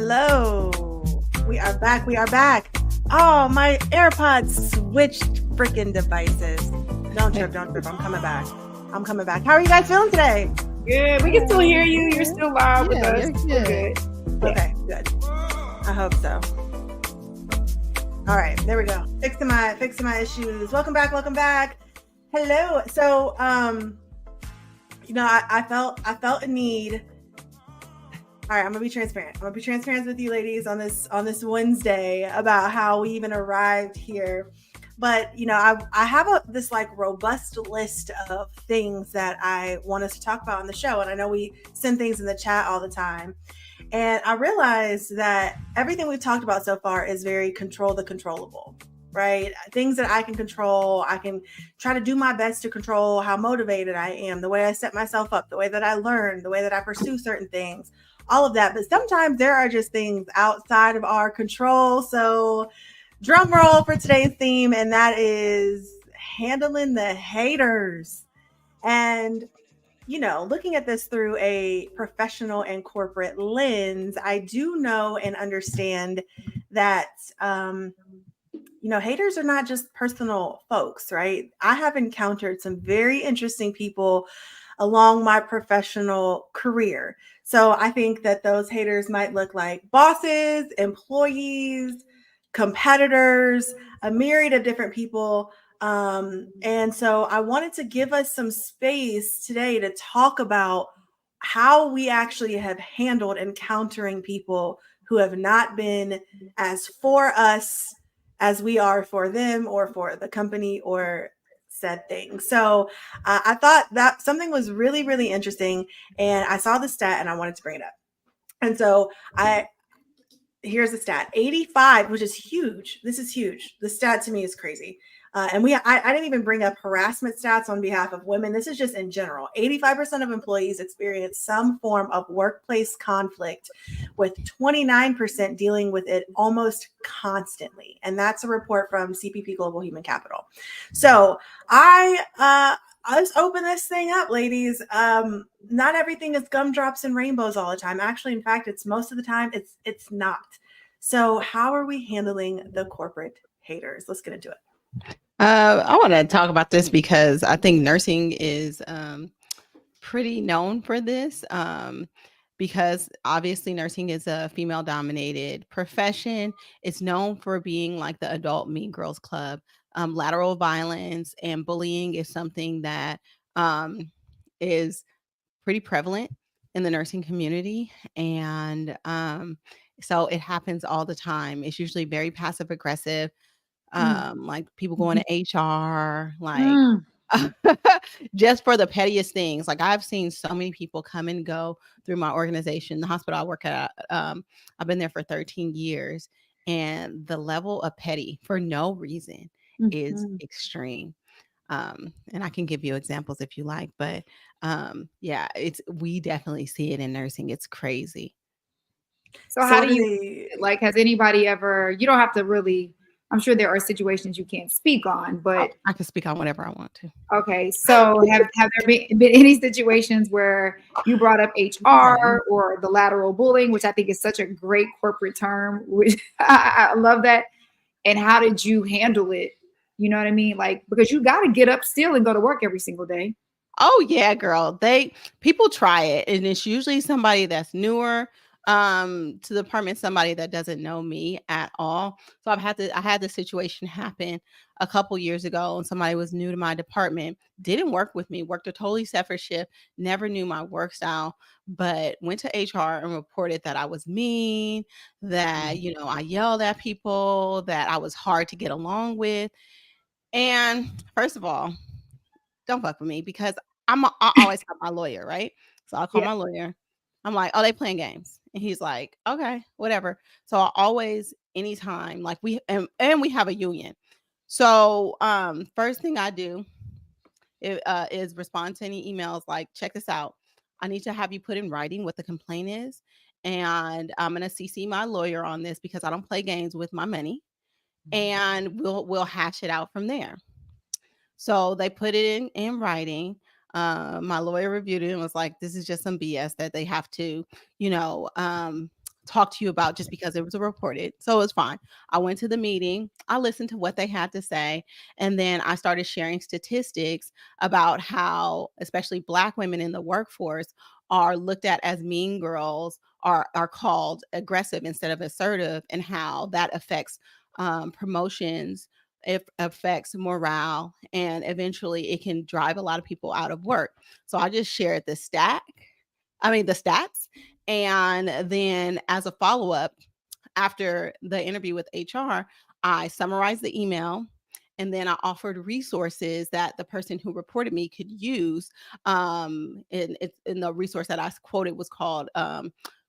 Hello. We are back. We are back. Oh, my AirPods switched freaking devices. Don't trip. Don't trip. I'm coming back. I'm coming back. How are you guys feeling today? Good. We can still hear you. You're still live with us. You're good. Okay, good. I hope so. All right, there we go. Fixing my issues. Welcome back. Welcome back. Hello. So, I felt a need. All right, I'm gonna be transparent. I'm gonna be transparent with you ladies on this Wednesday about how we even arrived here. But I have this like robust list of things that I want us to talk about on the show, and I know we send things in the chat all the time. And I realized that everything we've talked about so far is very control the controllable, right? Things that I can control. I can try to do my best to control how motivated I am, the way I set myself up, the way that I learn, the way that I pursue certain things, all of that. But sometimes there are just things outside of our control. So drum roll for today's theme, and that is handling the haters. And looking at this through a professional and corporate lens, I do know and understand that, haters are not just personal folks, right? I have encountered some very interesting people along my professional career. So I think that those haters might look like bosses, employees, competitors, a myriad of different people. And so I wanted to give us some space today to talk about how we actually have handled encountering people who have not been as for us as we are for them or for the company or said thing. So I thought that something was really, really interesting. And I saw the stat and I wanted to bring it up. And so here's the stat 85, which is huge. This is huge. The stat to me is crazy. I didn't even bring up harassment stats on behalf of women. This is just in general. 85% of employees experience some form of workplace conflict, with 29% dealing with it almost constantly. And that's a report from CPP Global Human Capital. So let's open this thing up, ladies. Not everything is gumdrops and rainbows all the time. Actually, in fact, it's most of the time it's not. So how are we handling the corporate haters? Let's get into it. I want to talk about this because I think nursing is pretty known for this, because obviously nursing is a female-dominated profession. It's known for being like the adult Mean Girls Club. Lateral violence and bullying is something that is pretty prevalent in the nursing community. And so it happens all the time. It's usually very passive aggressive. Like people going to HR, like just for the pettiest things. Like I've seen so many people come and go through my organization, the hospital I work at. I've been there for 13 years, and the level of petty for no reason is extreme. And I can give you examples if you like, but yeah, we definitely see it in nursing. It's crazy. So how do you, like, has anybody ever, you don't have to really, I'm sure there are situations you can't speak on, but I can speak on whatever I want to. Okay. So have there been any situations where you brought up HR or the lateral bullying, which I think is such a great corporate term, which I love that. And how did you handle it? You know what I mean? Like, because you got to get up still and go to work every single day. Oh yeah, girl. People try it, and it's usually somebody that's newer to the department, somebody that doesn't know me at all. So I had this situation happen a couple years ago, and somebody was new to my department, didn't work with me, worked a totally separate shift, never knew my work style, but went to HR and reported that I was mean, that I yelled at people, that I was hard to get along with. And first of all, don't fuck with me, because I always have my lawyer, right? So I'll call my lawyer. I'm like, oh, they playing games. And he's like, okay, whatever. So I always, anytime, like we have a union. So first thing I do is respond to any emails like, check this out. I need to have you put in writing what the complaint is. And I'm going to CC my lawyer on this because I don't play games with my money. And we'll hash it out from there. So they put it in writing. My lawyer reviewed it and was like, this is just some BS that they have to, talk to you about just because it was reported. So it's fine. I went to the meeting, I listened to what they had to say, and then I started sharing statistics about how, especially Black women in the workforce, are looked at as mean girls, are called aggressive instead of assertive, and how that affects promotions, it affects morale, and eventually it can drive a lot of people out of work. So I just shared the stats. And then as a follow up, after the interview with HR, I summarized the email, and then I offered resources that the person who reported me could use. In the resource that I quoted was called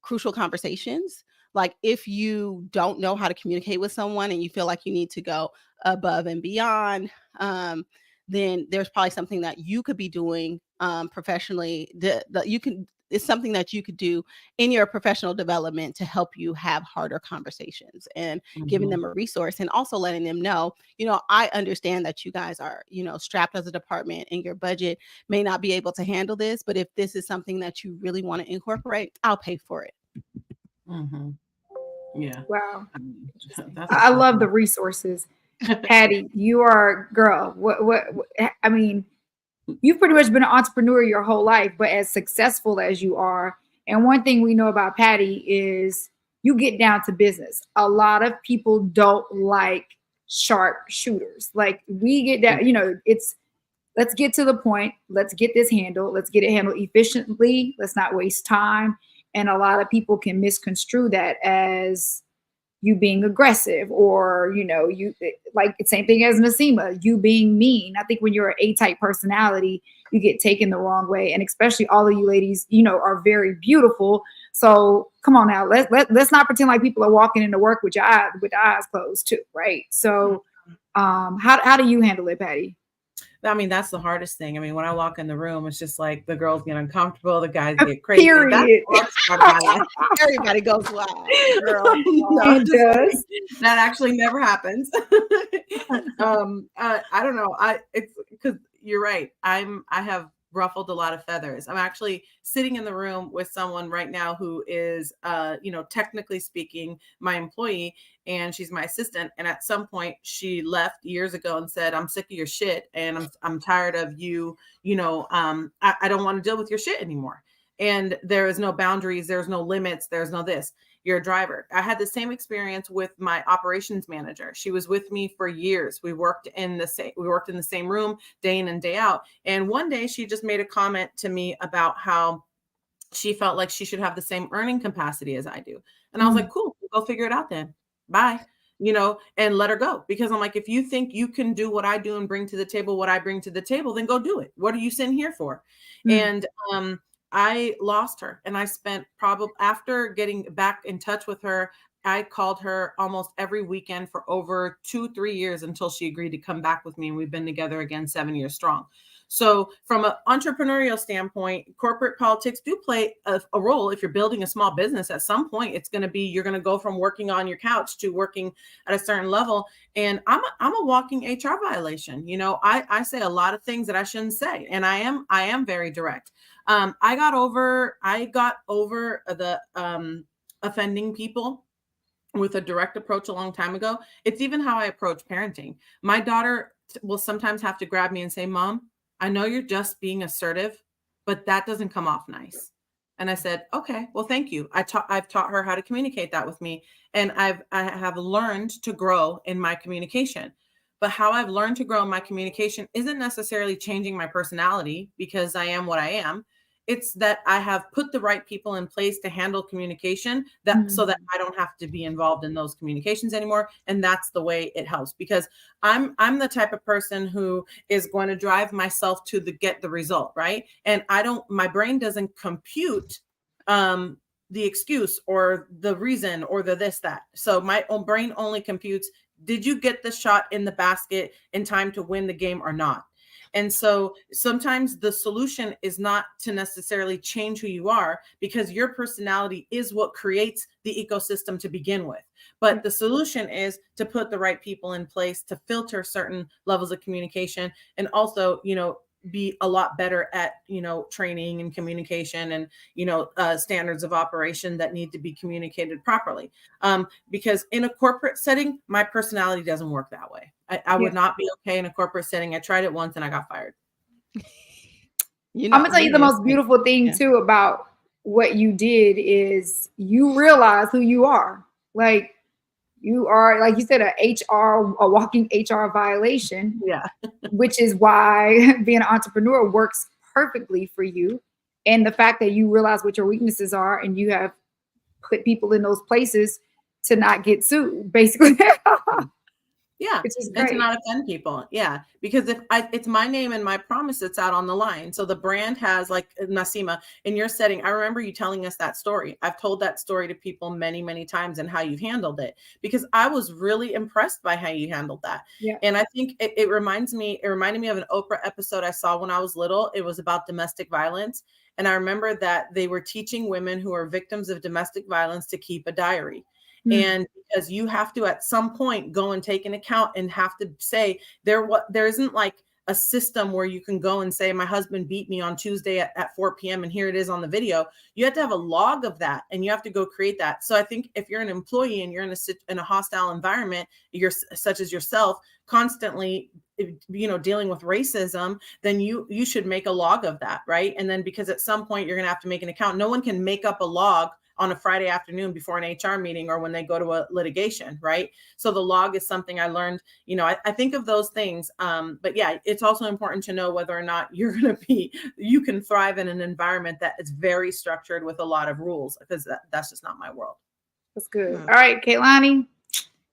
Crucial Conversations. Like, if you don't know how to communicate with someone and you feel like you need to go above and beyond, then there's probably something that you could be doing professionally that you can it's something that you could do in your professional development to help you have harder conversations, and giving them a resource, and also letting them know, I understand that you guys are, strapped as a department and your budget may not be able to handle this, but if this is something that you really want to incorporate, I'll pay for it. Mm-hmm. Yeah. Wow. That's I love the resources. Patty, you are girl. What I mean, you've pretty much been an entrepreneur your whole life, but as successful as you are, and one thing we know about Patty is you get down to business. A lot of people don't like sharp shooters. Like, we get down, it's let's get to the point. Let's get this handled. Let's get it handled efficiently. Let's not waste time. And a lot of people can misconstrue that as you being aggressive, or you like the same thing as Nasima, you being mean. I think when you're an A-type personality, you get taken the wrong way, and especially all of you ladies, are very beautiful. So come on now, let's not pretend like people are walking into work with the eyes closed too, right? So how do you handle it, Patty? I mean, that's the hardest thing. I mean, when I walk in the room, it's just like the girls get uncomfortable, the guys get crazy. Period. Everybody goes wild, girl. It does. That actually never happens. I don't know. It's because you're right. I have ruffled a lot of feathers. I'm actually sitting in the room with someone right now who is, technically speaking, my employee, and she's my assistant. And at some point she left years ago and said, I'm sick of your shit. And I'm tired of you, I don't want to deal with your shit anymore. And there is no boundaries. There's no limits. There's no this. You're a driver. I had the same experience with my operations manager. She was with me for years. We worked in the same room day in and day out. And one day she just made a comment to me about how she felt like she should have the same earning capacity as I do. And I was like, cool, we'll go figure it out then. Bye. And let her go. Because I'm like, if you think you can do what I do and bring to the table what I bring to the table, then go do it. What are you sitting here for? And I lost her, and I spent probably, after getting back in touch with her, I called her almost every weekend for over 2-3 years until she agreed to come back with me. And we've been together again 7 years strong. So from an entrepreneurial standpoint, corporate politics do play a role. If you're building a small business, at some point, it's going to be, you're going to go from working on your couch to working at a certain level. And I'm a walking HR violation. I say a lot of things that I shouldn't say. And I am very direct. I got over the offending people with a direct approach a long time ago. It's even how I approach parenting. My daughter will sometimes have to grab me and say, Mom, I know you're just being assertive, but that doesn't come off nice. And I said, okay, well, thank you. I've taught her how to communicate that with me. And I have learned to grow in my communication. But how I've learned to grow in my communication isn't necessarily changing my personality, because I am what I am. It's that I have put the right people in place to handle communication, so that I don't have to be involved in those communications anymore. And that's the way it helps, because I'm the type of person who is going to drive myself to get the result, right? And my brain doesn't compute the excuse or the reason or the this, that. So my own brain only computes, did you get the shot in the basket in time to win the game or not? And so sometimes the solution is not to necessarily change who you are, because your personality is what creates the ecosystem to begin with. But the solution is to put the right people in place to filter certain levels of communication, and also, be a lot better at, training and communication and, standards of operation that need to be communicated properly. Because in a corporate setting, my personality doesn't work that way. I would not be okay in a corporate setting. I tried it once and I got fired. I'm gonna tell you the most beautiful thing too about what you did is you realize who you are. Like, you are, like you said, a walking HR violation. Yeah. Which is why being an entrepreneur works perfectly for you. And the fact that you realize what your weaknesses are and you have put people in those places to not get sued, basically. Yeah, and to not offend people. Yeah, because it's my name and my promise that's out on the line. So the brand has, like Nasima, in your setting, I remember you telling us that story. I've told that story to people many, many times and how you've handled it, because I was really impressed by how you handled that. Yeah. And I think it reminded me of an Oprah episode I saw when I was little. It was about domestic violence. And I remember that they were teaching women who are victims of domestic violence to keep a diary. And because you have to at some point go and take an account and have to say there isn't like a system where you can go and say, my husband beat me on Tuesday at 4 p.m. and here it is on the video. You have to have a log of that and you have to go create that. So I think if you're an employee and you're in a hostile environment, you're such as yourself, constantly, dealing with racism, then you should make a log of that, right? And then because at some point you're going to have to make an account. No one can make up a log on a Friday afternoon before an HR meeting or when they go to a litigation, right? So the log is something I learned, I think of those things. But yeah, it's also important to know whether or not you can thrive in an environment that is very structured with a lot of rules, because that's just not my world. That's good. All right, Kaylani,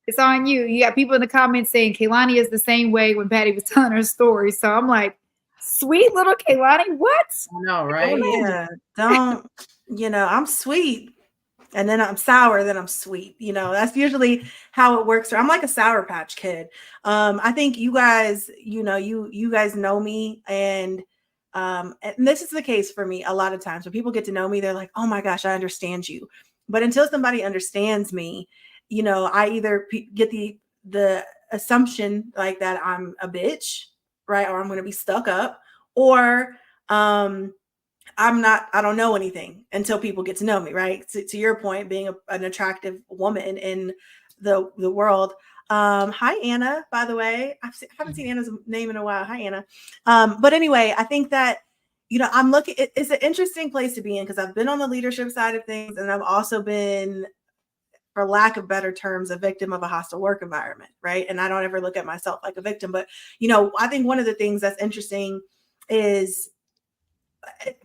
it's on you. You got people in the comments saying Kaylani is the same way when Patty was telling her story. So I'm like, sweet little Kaylani, what? I know, right? Yeah, don't, I'm sweet. And then I'm sour, then I'm sweet. That's usually how it works. I'm like a Sour Patch Kid. I think you guys, you guys know me. And this is the case for me a lot of times when people get to know me, they're like, oh my gosh, I understand you. But until somebody understands me, I either get the assumption like that I'm a bitch, right? Or I'm going to be stuck up, or I don't know anything until people get to know me, right? To your point, being an attractive woman in the world. Hi, Anna, by the way. I haven't seen Anna's name in a while. Hi, Anna. But anyway, I think that, I'm looking, it's an interesting place to be in because I've been on the leadership side of things. And I've also been, for lack of better terms, a victim of a hostile work environment, right? And I don't ever look at myself like a victim. But, I think one of the things that's interesting is,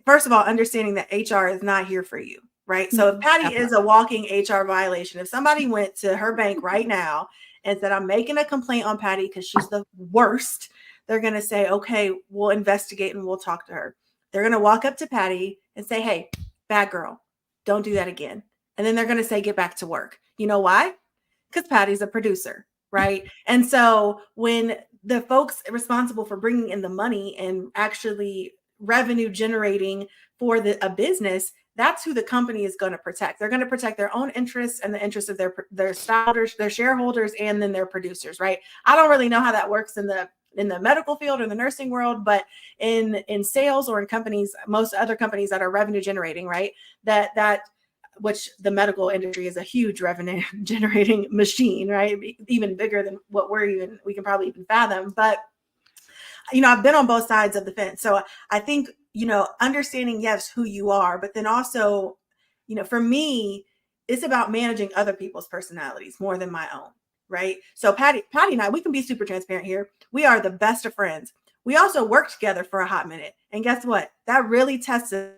first of all, understanding that HR is not here for you, right? So if Patty is a walking HR violation, if somebody went to her bank right now and said, I'm making a complaint on Patty because she's the worst, they're going to say, okay, we'll investigate and we'll talk to her. They're going to walk up to Patty and say, hey, bad girl, don't do that again. And then they're going to say, get back to work. You know why? Because Patty's a producer, right? And so when the folks responsible for bringing in the money and actually revenue generating for a business, that's who the company is going to protect. They're going to protect their own interests and the interests of their stockholders, their shareholders, and then their producers, right? I don't really know how that works in the medical field or the nursing world, but in sales or in companies, most other companies that are revenue generating, right? That which the medical industry is a huge revenue generating machine, right? Even bigger than what we can probably even fathom. But I've been on both sides of the fence. So I think, understanding, yes, who you are, but then also, for me, it's about managing other people's personalities more than my own, right? So Patty and I, we can be super transparent here. We are the best of friends. We also worked together for a hot minute. And guess what? That really tests us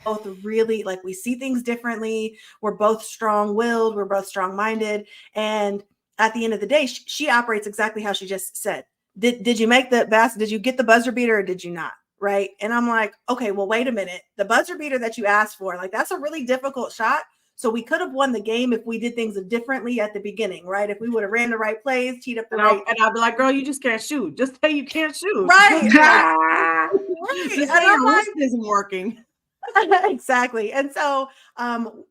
both. Really, like, we see things differently. We're both strong-willed. We're both strong-minded. And at the end of the day, she operates exactly how she just said. Did you make the best? Did you get the buzzer beater or did you not? Right. And I'm like, okay, well, wait a minute. The buzzer beater that you asked for, like, that's a really difficult shot. So we could have won the game if we did things differently at the beginning, right? If we would have ran the right plays, teed up the right. And I'd be like, girl, you just can't shoot. Just say you can't shoot. Right. Right. Just say your wrist isn't working. Exactly. And so,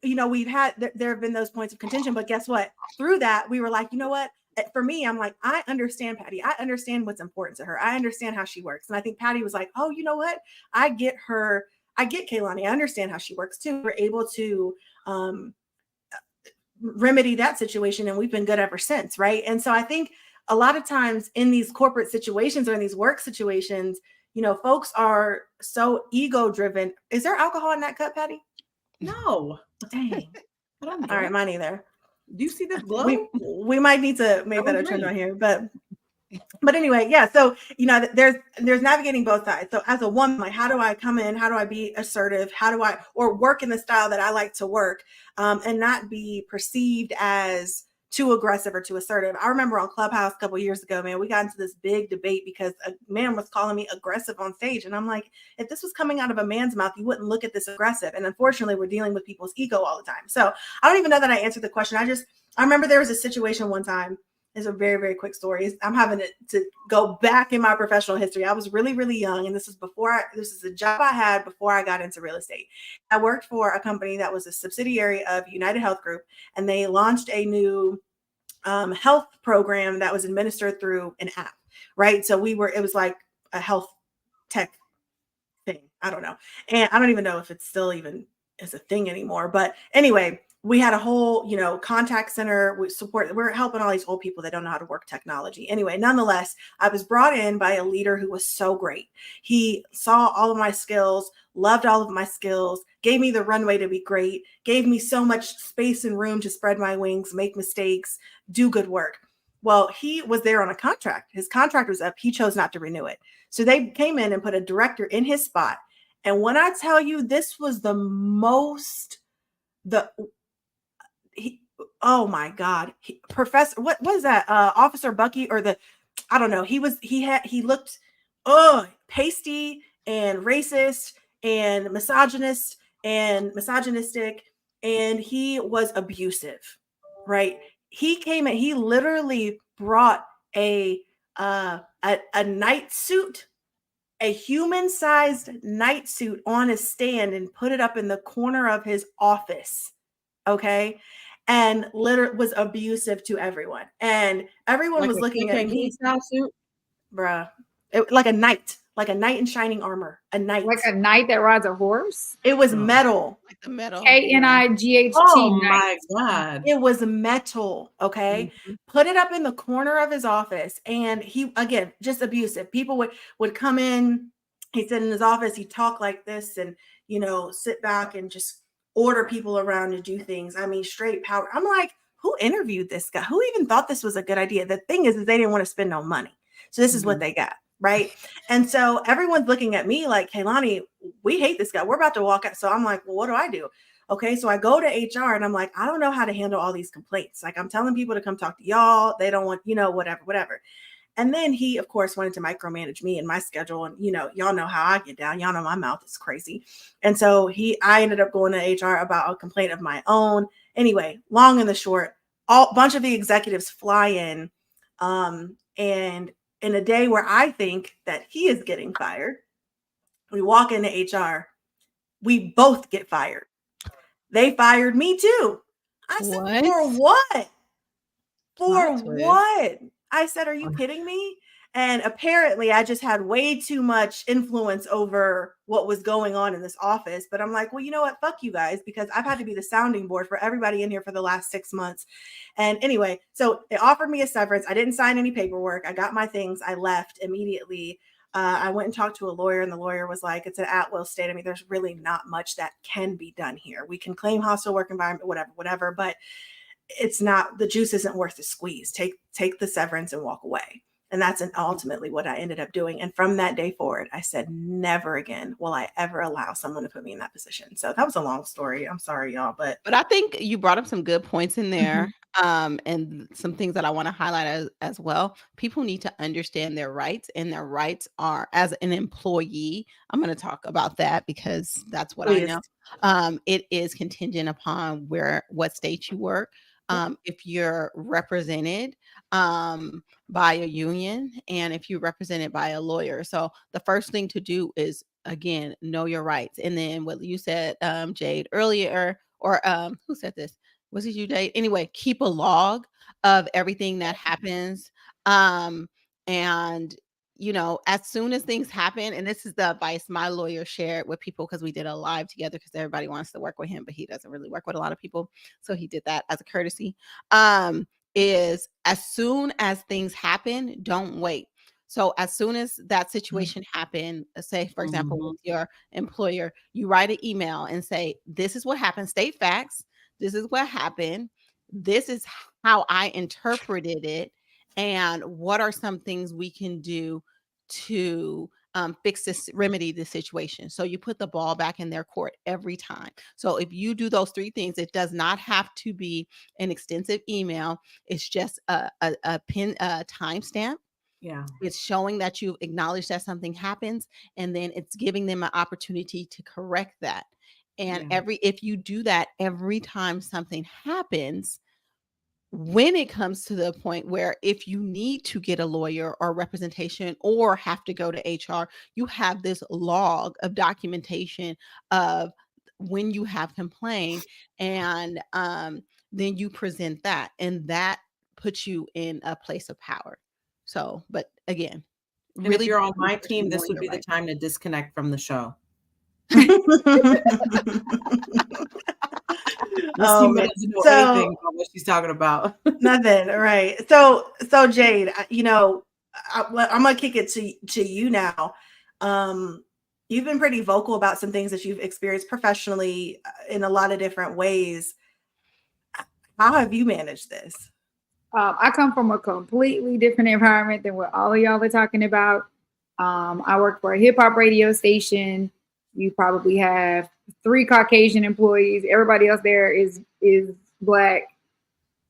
we've had, there have been those points of contention, but guess what? Through that, we were like, you know what? for me, I'm like, I understand Patty. I understand what's important to her. I understand how she works. And I think Patty was like, oh, you know what? I get her. I get Kaylani. I understand how she works too. We're able to um, remedy that situation, and we've been good ever since, right? And so I think a lot of times in these corporate situations or in these work situations, folks are so ego driven. Is there alcohol in that cup, Patty? No. Dang. I don't All right, drink. mine either. Do you see this glow? We might need to make that a trend on here, but anyway, yeah. So there's navigating both sides. So as a woman, like, how do I come in? How do I be assertive? How do I or work in the style that I like to work, and not be perceived as too aggressive or too assertive? I remember on Clubhouse a couple years ago, man, we got into this big debate because a man was calling me aggressive on stage, and I'm like, if this was coming out of a man's mouth, you wouldn't look at this aggressive. And unfortunately, we're dealing with people's ego all the time. So I don't even know that I answered the question. I remember there was a situation one time. It's a very, very quick story. I'm having to go back in my professional history. I was really, really young, and this is a job I had before I got into real estate. I worked for a company that was a subsidiary of United Health Group, and they launched a new health program that was administered through an app, right? So it was like a health tech thing. I don't know. And I don't even know if it's still even is a thing anymore. But anyway, we had a whole, contact center. We're helping all these old people that don't know how to work technology. Anyway, nonetheless, I was brought in by a leader who was so great. He saw all of my skills, loved all of my skills, gave me the runway to be great, gave me so much space and room to spread my wings, make mistakes, do good work. Well, he was there on a contract. His contract was up. He chose not to renew it. So they came in and put a director in his spot. And when I tell you, this was oh my God, Professor, what was that? Officer Bucky I don't know. He looked, pasty and racist and misogynistic, and he was abusive, right? He came and he literally brought a night suit, a human-sized night suit on a stand and put it up in the corner of his office. Okay. And literally was abusive to everyone. And everyone like was looking at me. Suit? Bruh. Like a knight in shining armor. A knight. Like a knight that rides a horse? It was metal. Like the metal. KNIGHT. Oh my God. It was metal. Okay. Mm-hmm. Put it up in the corner of his office. And he, again, just abusive. People would come in. He'd sit in his office. He'd talk like this and, sit back and just order people around to do things. I mean, straight power. I'm like, who interviewed this guy? Who even thought this was a good idea? The thing is they didn't want to spend no money. So this is what they got. Right. And so everyone's looking at me like, Kaylani, we hate this guy. We're about to walk out. So I'm like, well, what do I do? Okay. So I go to HR and I'm like, I don't know how to handle all these complaints. Like, I'm telling people to come talk to y'all. They don't want, whatever. And then he, of course, wanted to micromanage me and my schedule. And, y'all know how I get down. Y'all know my mouth is crazy. And so I ended up going to HR about a complaint of my own. Anyway, long and the short, bunch of the executives fly in. And in a day where I think that he is getting fired, we walk into HR. We both get fired. They fired me too. I said, for what? For what? I said, are you kidding me? And apparently I just had way too much influence over what was going on in this office. But I'm like, well, you know what? Fuck you guys, because I've had to be the sounding board for everybody in here for the last 6 months. And anyway, so they offered me a severance. I didn't sign any paperwork. I got my things. I left immediately. I went and talked to a lawyer, and the lawyer was like, it's an at-will state. I mean, there's really not much that can be done here. We can claim hostile work environment, whatever, but it's not, the juice isn't worth the squeeze. Take the severance and walk away. And that's ultimately what I ended up doing. And from that day forward, I said, never again will I ever allow someone to put me in that position. So that was a long story. I'm sorry, y'all. But I think you brought up some good points in there. And some things that I want to highlight as well. People need to understand their rights, and their rights are, as an employee, I'm going to talk about that because that's what I know. It is contingent upon what state you work. If you're represented by a union, and if you're represented by a lawyer. So the first thing to do is, again, know your rights. And then what you said, Jade, earlier, or who said this? Was it you, Jade? Anyway, keep a log of everything that happens. And as soon as things happen, and this is the advice my lawyer shared with people, because we did a live together, because everybody wants to work with him, but he doesn't really work with a lot of people. So he did that as a courtesy. Is as soon as things happen, don't wait. So as soon as that situation happened, say, for example, with your employer, you write an email and say, this is what happened, state facts. This is what happened. This is how I interpreted it. And what are some things we can do to fix this, remedy the situation? So you put the ball back in their court every time. So if you do those 3 things, it does not have to be an extensive email. It's just a timestamp. Yeah. It's showing that you've acknowledged that something happens, and then it's giving them an opportunity to correct that. And if you do that every time something happens, when it comes to the point where if you need to get a lawyer or representation or have to go to HR, you have this log of documentation of when you have complained, and then you present that, and that puts you in a place of power. So, but again, And really, if you're on my team, this would be the time to disconnect from the show. This team doesn't know anything about what she's talking about. Nothing, right? So Jade, I'm gonna kick it to you now. You've been pretty vocal about some things that you've experienced professionally in a lot of different ways. How have you managed this? I come from a completely different environment than what all of y'all are talking about. I work for a hip hop radio station. You probably have 3 Caucasian employees. Everybody else there is Black.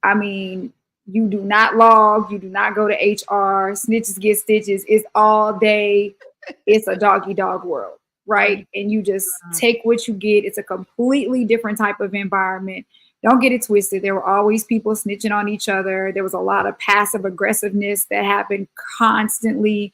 I mean, you do not log. You do not go to HR. Snitches get stitches. It's all day. It's a doggy dog world, right? And you just take what you get. It's a completely different type of environment. Don't get it twisted. There were always people snitching on each other. There was a lot of passive aggressiveness that happened constantly.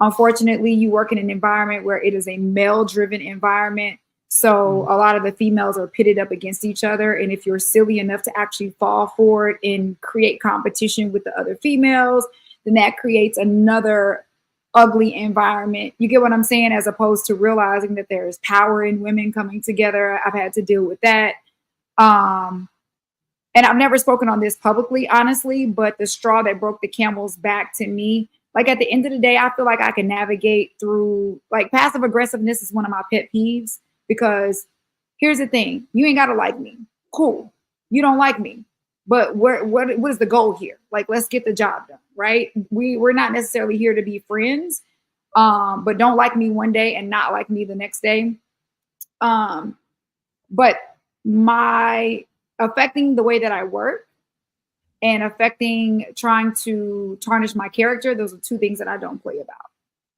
Unfortunately, you work in an environment where it is a male-driven environment. So a lot of the females are pitted up against each other. And if you're silly enough to actually fall for it and create competition with the other females, then that creates another ugly environment. You get what I'm saying? As opposed to realizing that there is power in women coming together. I've had to deal with that. And I've never spoken on this publicly, honestly, but the straw that broke the camel's back to me, like at the end of the day, I feel like I can navigate through, like, passive aggressiveness is one of my pet peeves, because here's the thing. You ain't got to like me. Cool. You don't like me. But what is the goal here? Like, let's get the job done, right? We're not necessarily here to be friends, but don't like me one day and not like me the next day. But my affecting the way that I work and affecting trying to tarnish my character, those are 2 things that I don't play about.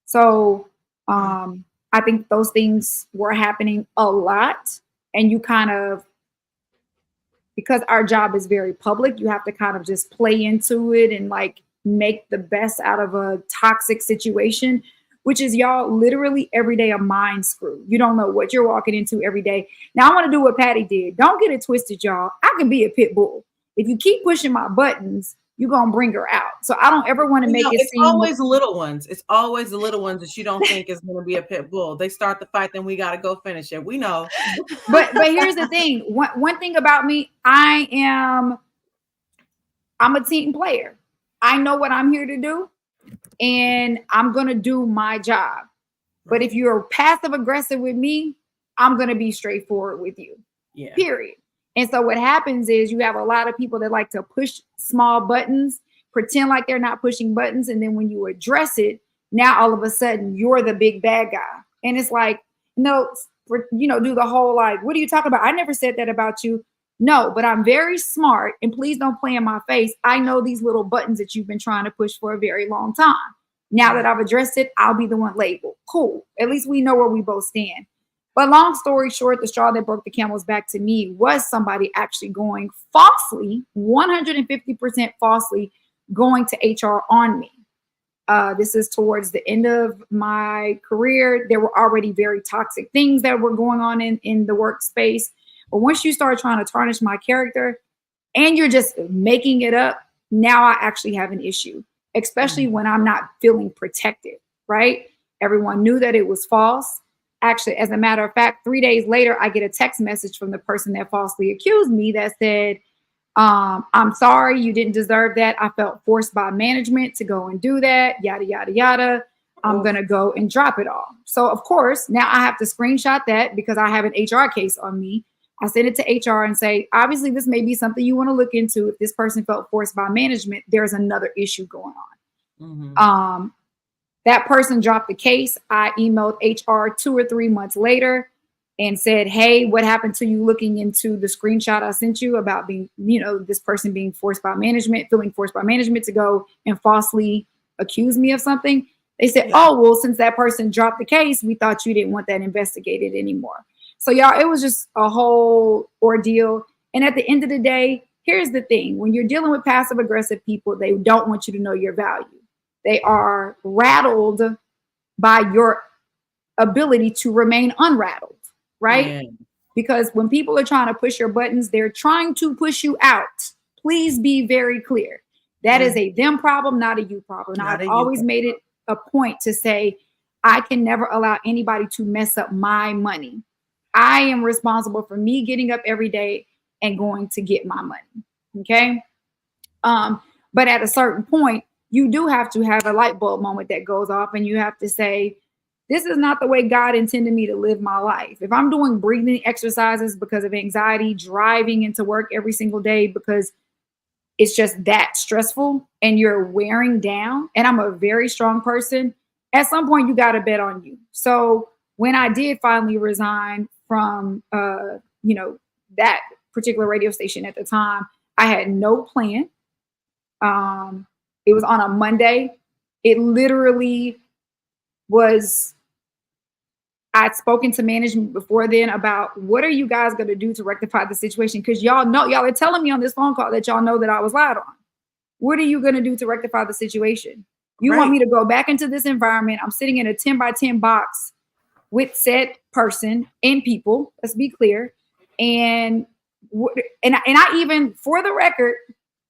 So I think those things were happening a lot. And you kind of, because our job is very public, you have to kind of just play into it and like make the best out of a toxic situation, which is, y'all, literally every day a mind screw. You don't know what you're walking into every day. Now I want to do what Patty did. Don't get it twisted, y'all. I can be a pit bull. If you keep pushing my buttons, you're going to bring her out. So I don't ever want to make it seem. It's always the little ones. It's always the little ones that you don't think is going to be a pit bull. They start the fight, then we got to go finish it. We know. But here's the thing. One thing about me, I'm a team player. I know what I'm here to do, and I'm going to do my job. But if you're passive aggressive with me, I'm going to be straightforward with you. Yeah. Period. And so what happens is you have a lot of people that like to push small buttons, pretend like they're not pushing buttons. And then when you address it, now all of a sudden you're the big bad guy. And it's like, no, do the whole, like, what are you talking about? I never said that about you. No, but I'm very smart, and please don't play in my face. I know these little buttons that you've been trying to push for a very long time. Now that I've addressed it, I'll be the one labeled. Cool. At least we know where we both stand. But long story short, the straw that broke the camel's back to me was somebody actually going falsely, 150% falsely, going to HR on me. This is towards the end of my career. There were already very toxic things that were going on in the workspace. But once you start trying to tarnish my character, and you're just making it up, now I actually have an issue, especially when I'm not feeling protected, right? Everyone knew that it was false. Actually, as a matter of fact, 3 days later, I get a text message from the person that falsely accused me that said, I'm sorry, you didn't deserve that. I felt forced by management to go and do that, yada, yada, yada. I'm going to go and drop it all. So, of course, now I have to screenshot that because I have an HR case on me. I send it to HR and say, obviously, this may be something you want to look into. If this person felt forced by management, there's another issue going on. That person dropped the case. I emailed HR 2 or 3 months later and said, hey, what happened to you looking into the screenshot I sent you about being, this person being forced by management, feeling forced by management to go and falsely accuse me of something? They said, oh, well, since that person dropped the case, we thought you didn't want that investigated anymore. So, y'all, it was just a whole ordeal. And at the end of the day, here's the thing. When you're dealing with passive aggressive people, they don't want you to know your value. They are rattled by your ability to remain unrattled, right? Yeah. Because when people are trying to push your buttons, they're trying to push you out. Please be very clear. That is a them problem, not a you problem. Now, I've always made it a point to say, I can never allow anybody to mess up my money. I am responsible for me getting up every day and going to get my money. Okay. But at a certain point, you do have to have a light bulb moment that goes off, and you have to say, this is not the way God intended me to live my life. If I'm doing breathing exercises because of anxiety, driving into work every single day because it's just that stressful and you're wearing down, and I'm a very strong person, at some point you got to bet on you. So when I did finally resign from, that particular radio station at the time, I had no plan. It was on a Monday. It literally was, I'd spoken to management before then about what are you guys going to do to rectify the situation? Because y'all are telling me on this phone call that y'all know that I was lied on. What are you going to do to rectify the situation? You want me to go back into this environment? I'm sitting in a 10 by 10 box with said person and people, let's be clear. And I even, for the record,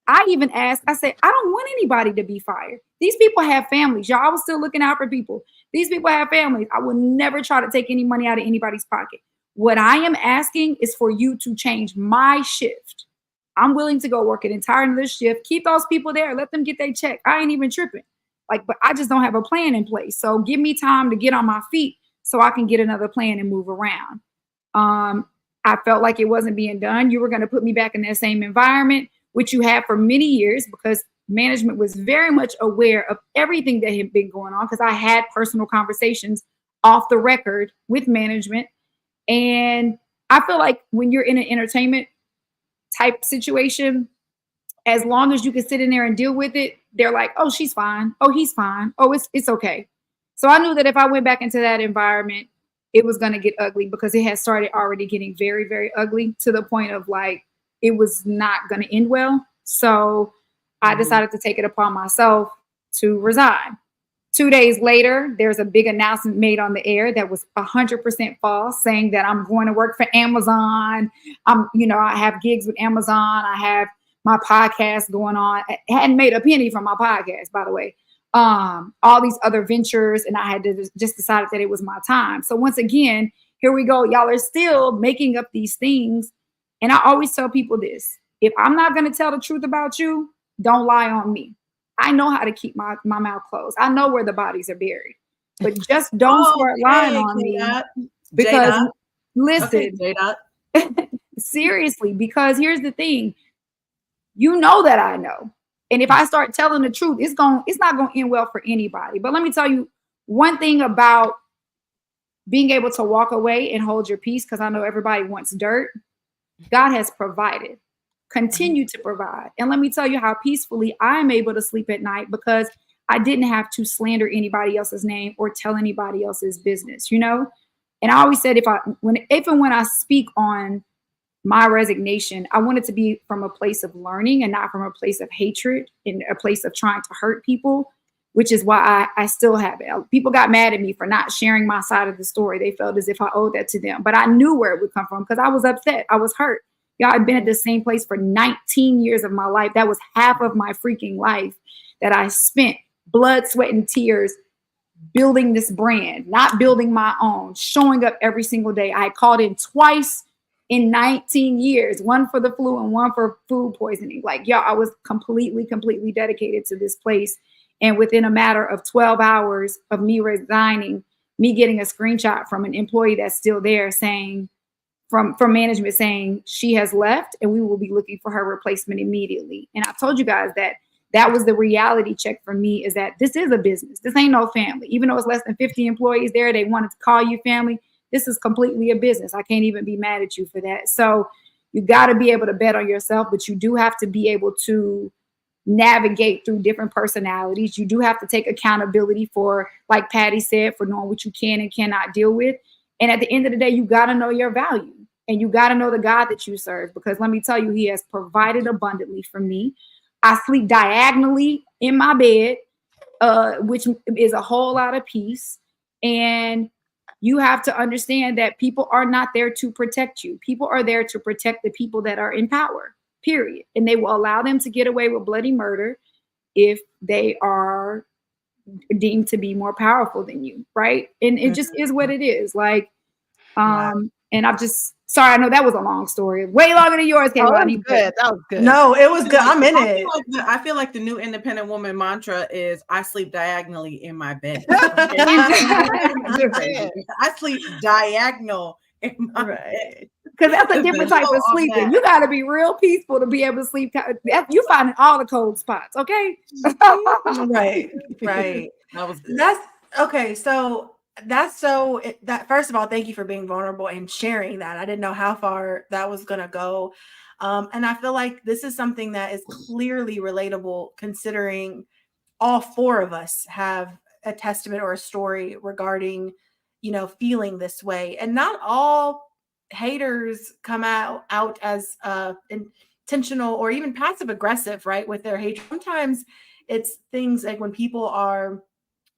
I even asked, I said, I don't want anybody to be fired. These people have families. Y'all, I was still looking out for people. These people have families. I will never try to take any money out of anybody's pocket. What I am asking is for you to change my shift. I'm willing to go work an entire another shift. Keep those people there. Let them get their check. I ain't even tripping. But I just don't have a plan in place. So give me time to get on my feet so I can get another plan and move around. I felt like it wasn't being done. You were going to put me back in that same environment, which you had for many years, because management was very much aware of everything that had been going on, because I had personal conversations off the record with management. And I feel like when you're in an entertainment type situation, as long as you can sit in there and deal with it, they're like, oh, she's fine. Oh, he's fine. Oh, it's okay. So I knew that if I went back into that environment, it was going to get ugly, because it had started already getting very, very ugly, to the point of like, it was not going to end well. So I decided to take it upon myself to resign. 2 days later, there's a big announcement made on the air that was 100% false, saying that I'm going to work for Amazon. I have gigs with Amazon. I have my podcast going on. I hadn't made a penny from my podcast, by the way. All these other ventures, and I had to just decided that it was my time. So once again, here we go. Y'all are still making up these things. And I always tell people this: if I'm not going to tell the truth about you, don't lie on me. I know how to keep my mouth closed. I know where the bodies are buried, but just don't start lying on me. Because listen, seriously, because here's the thing. You know that I know. And if I start telling the truth, it's not going to end well for anybody. But let me tell you one thing about being able to walk away and hold your peace, because I know everybody wants dirt. God has provided, continue to provide. And let me tell you how peacefully I'm able to sleep at night, because I didn't have to slander anybody else's name or tell anybody else's business, And I always said, if when I speak on my resignation, I want it to be from a place of learning and not from a place of hatred and a place of trying to hurt people, which is why I still have it. People got mad at me for not sharing my side of the story. They felt as if I owed that to them, but I knew where it would come from, because I was upset. I was hurt. Y'all, I've been at the same place for 19 years of my life. That was half of my freaking life that I spent blood, sweat, and tears building this brand, not building my own, showing up every single day. I called in twice in 19 years, one for the flu and one for food poisoning. Like, y'all, I was completely dedicated to this place. And within a matter of 12 hours of me resigning, me getting a screenshot from an employee that's still there saying, from management saying she has left and we will be looking for her replacement immediately. And I told you guys that was the reality check for me, is that this is a business. This ain't no family. Even though it's less than 50 employees there, they wanted to call you family. This is completely a business. I can't even be mad at you for that. So you got to be able to bet on yourself, but you do have to be able to navigate through different personalities. You do have to take accountability for, like Patty said, for knowing what you can and cannot deal with. And at the end of the day, you got to know your value and you got to know the God that you serve, because let me tell you, he has provided abundantly for me. I sleep diagonally in my bed, which is a whole lot of peace. And you have to understand that people are not there to protect you. People are there to protect the people that are in power, period. And they will allow them to get away with bloody murder if they are deemed to be more powerful than you, right? And it just is what it is. Like, and I'm just sorry. I know that was a long story, way longer than yours, Kaylani. Good. That was good. No, it was good. I'm in it. I feel like the new independent woman mantra is I sleep diagonally in my bed. I sleep diagonal in my bed. Because that's a different type of sleeping. You got to be real peaceful to be able to sleep. You find all the cold spots, okay? Right. That was good. That's okay. So that first of all, thank you for being vulnerable and sharing that. I didn't know how far that was going to go. And I feel like this is something that is clearly relatable, considering all four of us have a testament or a story regarding, feeling this way. And not all haters come out as intentional or even passive aggressive, right? With their hate. Sometimes it's things like when people are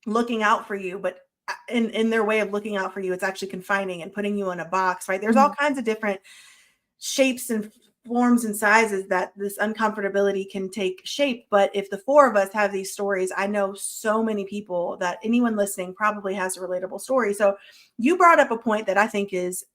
looking out for you, but in their way of looking out for you, it's actually confining and putting you in a box, right? There's all kinds of different shapes and forms and sizes that this uncomfortability can take shape. But if the four of us have these stories, I know so many people that anyone listening probably has a relatable story. So you brought up a point that I think is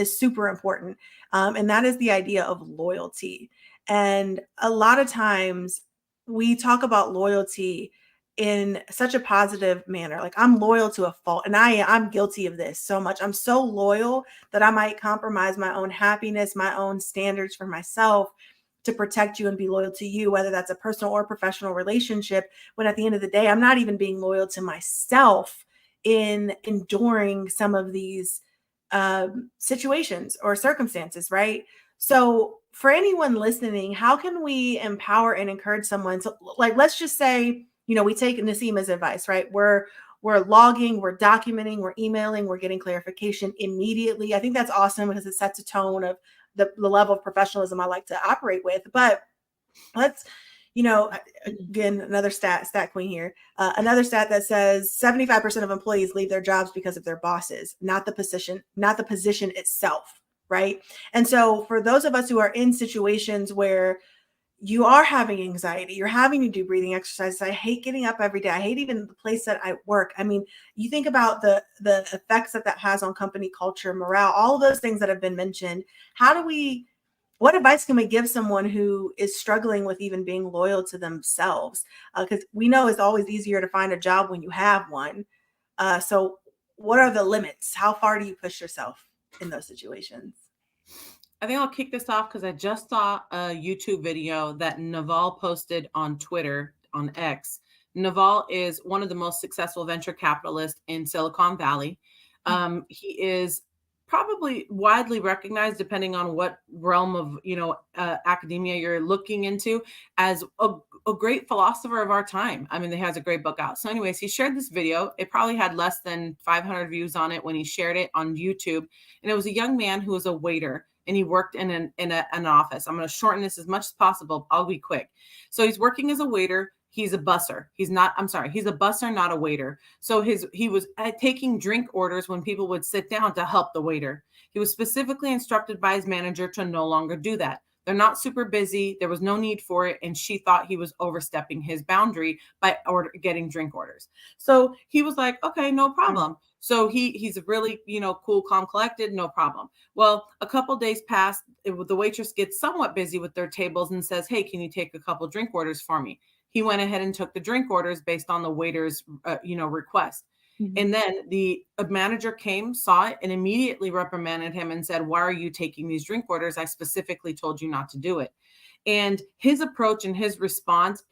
super important. And that is the idea of loyalty. And a lot of times we talk about loyalty in such a positive manner. Like, I'm loyal to a fault, and I'm guilty of this so much. I'm so loyal that I might compromise my own happiness, my own standards for myself to protect you and be loyal to you, whether that's a personal or professional relationship, when at the end of the day, I'm not even being loyal to myself in enduring some of these situations or circumstances, right? So for anyone listening, how can we empower and encourage someone? So, like, let's just say, we take Nasima's advice, right? We're logging, we're documenting, we're emailing, we're getting clarification immediately. I think that's awesome because it sets a tone of the level of professionalism I like to operate with. But let's, again, another stat queen here. Another stat that says 75% of employees leave their jobs because of their bosses, not the position itself, right? And so for those of us who are in situations where you are having anxiety, you're having to do breathing exercises. I hate getting up every day. I hate even the place that I work. I mean, you think about the effects that has on company culture, morale, all of those things that have been mentioned. What advice can we give someone who is struggling with even being loyal to themselves? Because we know it's always easier to find a job when you have one. So what are the limits? How far do you push yourself in those situations? I think I'll kick this off because I just saw a YouTube video that Naval posted on Twitter, on X. Naval is one of the most successful venture capitalists in Silicon Valley. He is probably widely recognized, depending on what realm of academia you're looking into, as a great philosopher of our time. I mean, he has a great book out. So anyways, he shared this video. It probably had less than 500 views on it when he shared it on YouTube. And it was a young man who was a waiter, and he worked in an office. I'm going to shorten this as much as possible. I'll be quick. So he's working as a waiter. He's a busser. He's a busser, not a waiter. So he was taking drink orders when people would sit down to help the waiter. He was specifically instructed by his manager to no longer do that. They're not super busy. There was no need for it. And she thought he was overstepping his boundary by getting drink orders. So he was like, okay, no problem. So he's really, cool, calm, collected, no problem. Well, a couple days passed. The waitress gets somewhat busy with their tables and says, hey, can you take a couple drink orders for me? He went ahead and took the drink orders based on the waiter's, request. Mm-hmm. And then the manager came, saw it, and immediately reprimanded him and said, why are you taking these drink orders? I specifically told you not to do it. And his approach and his response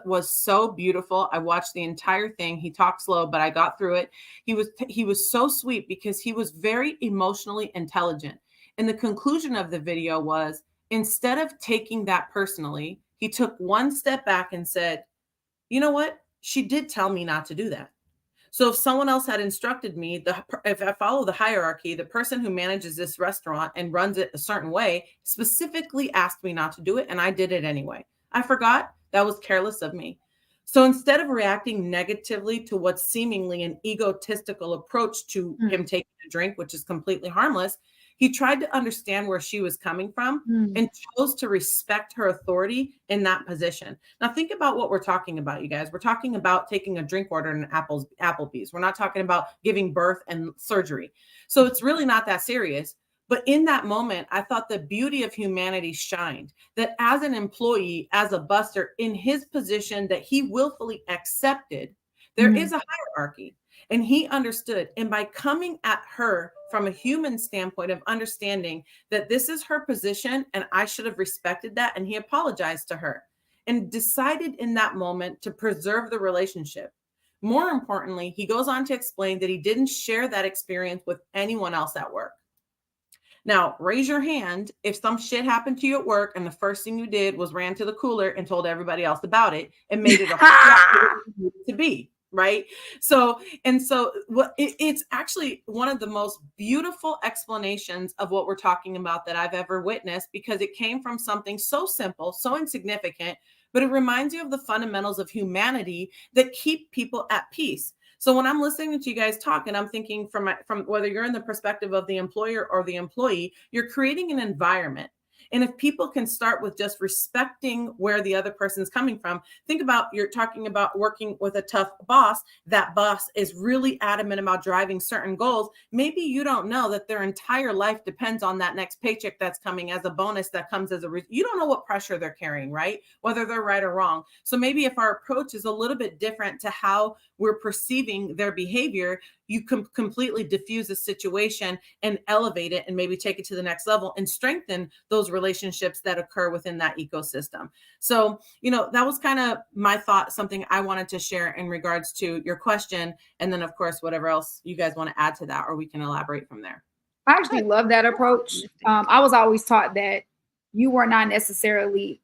was so beautiful. I watched the entire thing. He talked slow, but I got through it. He was so sweet because he was very emotionally intelligent. And the conclusion of the video was, instead of taking that personally, he took one step back and said, you know what? She did tell me not to do that. So if someone else had instructed me, if I follow the hierarchy, the person who manages this restaurant and runs it a certain way specifically asked me not to do it, and I did it anyway. I forgot. That was careless of me. So instead of reacting negatively to what's seemingly an egotistical approach to him taking a drink, which is completely harmless, he tried to understand where she was coming from and chose to respect her authority in that position. Now, think about what we're talking about, you guys. We're talking about taking a drink order in Applebee's. We're not talking about giving birth and surgery. So it's really not that serious. But in that moment, I thought the beauty of humanity shined, that as an employee, as a buster, in his position that he willfully accepted, there is a hierarchy. And he understood. And by coming at her from a human standpoint of understanding that this is her position and I should have respected that, and he apologized to her and decided in that moment to preserve the relationship. More importantly, he goes on to explain that he didn't share that experience with anyone else at work. Now, raise your hand if some shit happened to you at work and the first thing you did was ran to the cooler and told everybody else about it and made it a whole to be. Right. So it's actually one of the most beautiful explanations of what we're talking about that I've ever witnessed, because it came from something so simple, so insignificant, but it reminds you of the fundamentals of humanity that keep people at peace. So when I'm listening to you guys talk and I'm thinking from whether you're in the perspective of the employer or the employee, you're creating an environment. And if people can start with just respecting where the other person's coming from, think about, you're talking about working with a tough boss. That boss is really adamant about driving certain goals. Maybe you don't know that their entire life depends on that next paycheck that's coming as a bonus that comes as you don't know what pressure they're carrying, right? Whether they're right or wrong. So maybe if our approach is a little bit different to how we're perceiving their behavior, you can completely diffuse the situation and elevate it and maybe take it to the next level and strengthen those relationships that occur within that ecosystem. So, that was kind of my thought, something I wanted to share in regards to your question. And then, of course, whatever else you guys want to add to that, or we can elaborate from there. I actually love that approach. I was always taught that you were not necessarily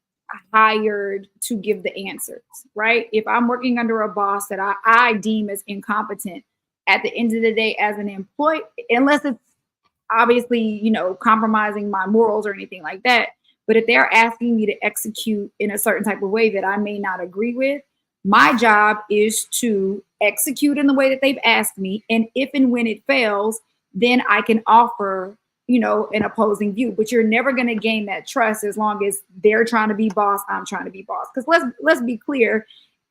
hired to give the answers, right? If I'm working under a boss that I deem as incompetent, at the end of the day, as an employee, unless it's obviously, compromising my morals or anything like that, but if they're asking me to execute in a certain type of way that I may not agree with, my job is to execute in the way that they've asked me. And if and when it fails, then I can offer, an opposing view. But you're never going to gain that trust as long as they're trying to be boss, I'm trying to be boss. Because let's be clear,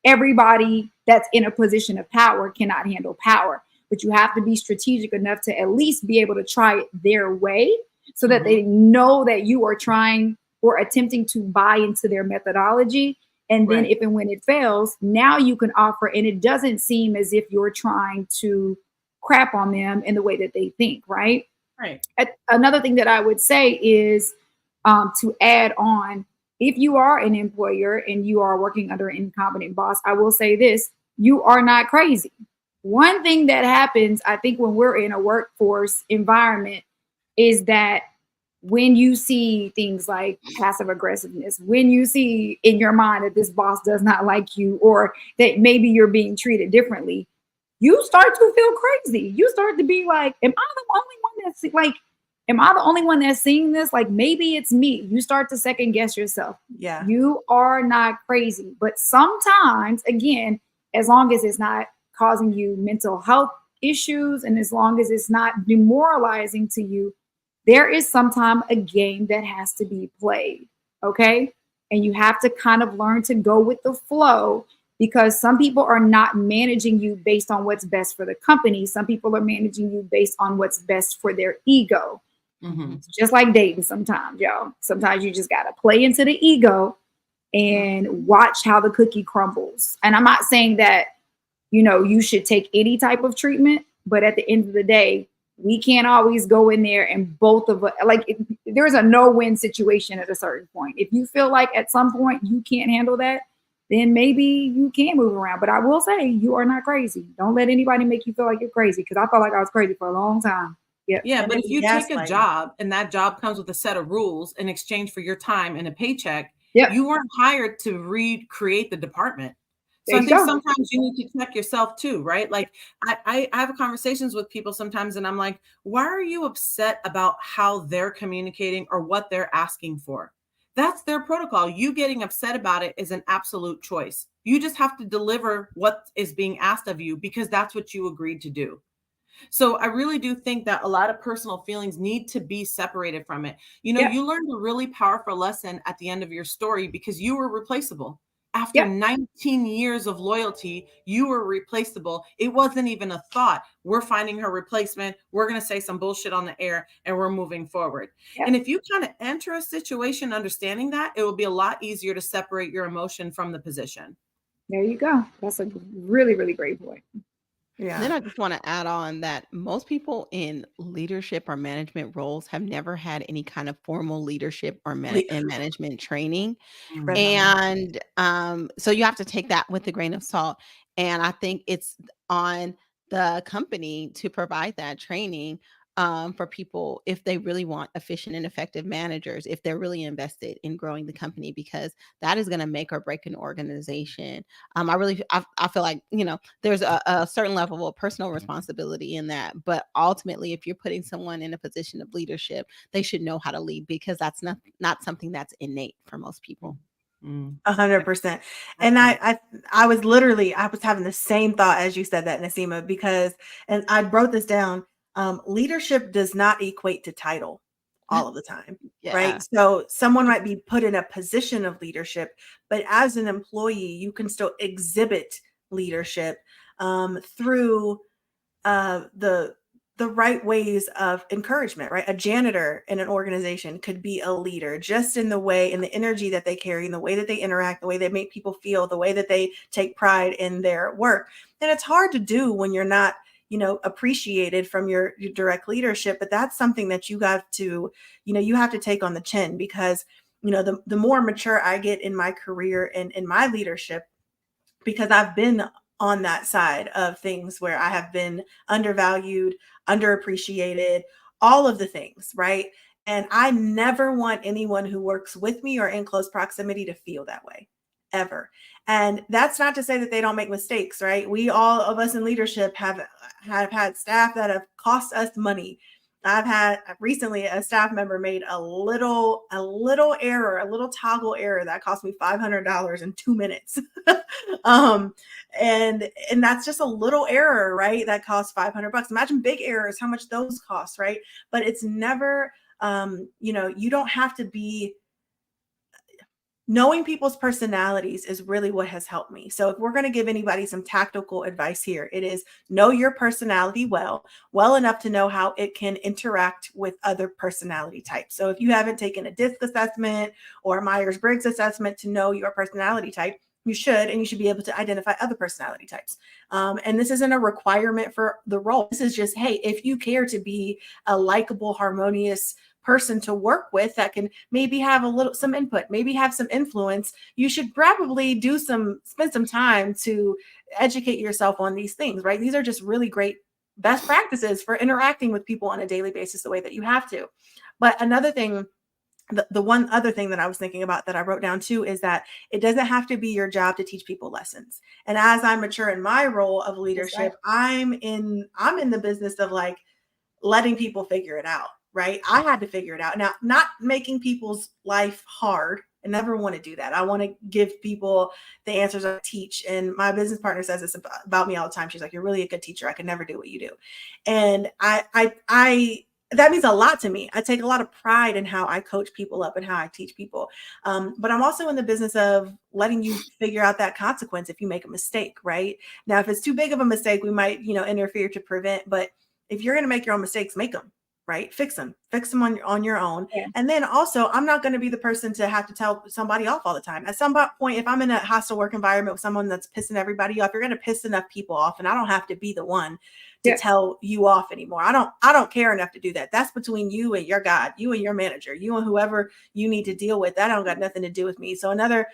everybody that's in a position of power cannot handle power. But you have to be strategic enough to at least be able to try it their way so that they know that you are trying or attempting to buy into their methodology. And then if and when it fails, now you can offer, and it doesn't seem as if you're trying to crap on them in the way that they think, right? Right. Another thing that I would say is to add on, if you are an employer and you are working under an incompetent boss, I will say this, you are not crazy. One thing that happens, I think, when we're in a workforce environment is that when you see things like passive aggressiveness, when you see in your mind that this boss does not like you, or that maybe you're being treated differently, you start to feel crazy. You start to be like, am I the only one that's seeing this? Like, maybe it's me. You start to second guess yourself. Yeah. You are not crazy. But sometimes, again, as long as it's not causing you mental health issues and as long as it's not demoralizing to you, there is sometimes a game that has to be played. Okay. And you have to kind of learn to go with the flow, because some people are not managing you based on what's best for the company. Some people are managing you based on what's best for their ego. Mm-hmm. It's just like dating sometimes, y'all. Sometimes you just got to play into the ego and watch how the cookie crumbles. And I'm not saying that, you should take any type of treatment, but at the end of the day, we can't always go in there and both of us, there's a no-win situation at a certain point. If you feel like at some point you can't handle that, then maybe you can move around. But I will say, you are not crazy. Don't let anybody make you feel like you're crazy, because I felt like I was crazy for a long time. Yep. Yeah, but if you take a gaslighting. job and that job comes with a set of rules in exchange for your time and a paycheck, Yep. you weren't hired to recreate the department. So There I you think go. sometimes you need to check yourself too, right? Like I have conversations with people sometimes and I'm like, why are you upset about how they're communicating or what they're asking for? That's their protocol. You getting upset about it is an absolute choice. You just have to deliver what is being asked of you because that's what you agreed to do. So I really do think that a lot of personal feelings need to be separated from it. Yep. You learned a really powerful lesson at the end of your story because you were replaceable. After Yep. 19 years of loyalty, you were replaceable. It wasn't even a thought. We're finding her replacement. We're going to say some bullshit on the air and we're moving forward. Yep. And if you kind of enter a situation understanding that, it will be a lot easier to separate your emotion from the position. There you go. That's a really, really great point. Yeah. Then I just want to add on that most people in leadership or management roles have never had any kind of formal leadership or and management training. Right. And so you have to take that with a grain of salt. And I think it's on the company to provide that training for people if they really want efficient and effective managers, if they're really invested in growing the company, because that is going to make or break an organization. I feel like, there's a certain level of personal responsibility in that. But ultimately, if you're putting someone in a position of leadership, they should know how to lead, because that's not something that's innate for most people. 100%. And I was having the same thought as you said that, Nasima, because, and I wrote this down, leadership does not equate to title all of the time. Yeah. Right. So someone might be put in a position of leadership, but as an employee, you can still exhibit leadership through the right ways of encouragement, right? A janitor in an organization could be a leader just in the energy that they carry, in the way that they interact, the way they make people feel, the way that they take pride in their work. And it's hard to do when you're not, appreciated from your direct leadership, but that's something that you have to take on the chin, because, the more mature I get in my career and in my leadership, because I've been on that side of things where I have been undervalued, underappreciated, all of the things, right? And I never want anyone who works with me or in close proximity to feel that way, ever. And that's not to say that they don't make mistakes, right? We, all of us in leadership, have had staff that have cost us money. I've had recently a staff member made a little error, a little toggle error that cost me $500 in 2 minutes. And that's just a little error, right? That costs $500. Imagine big errors, how much those cost, right? But it's never, you don't have to be. Knowing people's personalities is really what has helped me. So if we're going to give anybody some tactical advice here, it is know your personality well enough to know how it can interact with other personality types. So if you haven't taken a DISC assessment or a Myers-Briggs assessment to know your personality type, you should, and you should be able to identify other personality types. And this isn't a requirement for the role. This is just, hey, if you care to be a likable, harmonious person to work with that can maybe have some input, maybe have some influence, you should probably spend some time to educate yourself on these things, right? These are just really great best practices for interacting with people on a daily basis the way that you have to. But another thing, the one other thing that I was thinking about that I wrote down too, is that it doesn't have to be your job to teach people lessons. And as I mature in my role of leadership, I'm in the business of like letting people figure it out. Right? I had to figure it out. Now, not making people's life hard. I never want to do that. I want to give people the answers I teach. And my business partner says this about me all the time. She's like, you're really a good teacher. I could never do what you do. And I that means a lot to me. I take a lot of pride in how I coach people up and how I teach people. But I'm also in the business of letting you figure out that consequence if you make a mistake, right? Now, if it's too big of a mistake, we might, interfere to prevent. But if you're going to make your own mistakes, make them, right? Fix them on your own. Yeah. And then also, I'm not going to be the person to have to tell somebody off all the time. At some point, if I'm in a hostile work environment with someone that's pissing everybody off, you're going to piss enough people off, and I don't have to be the one to tell you off anymore. I don't care enough to do that. That's between you and your God, you and your manager, you and whoever you need to deal with. That don't got nothing to do with me. So another,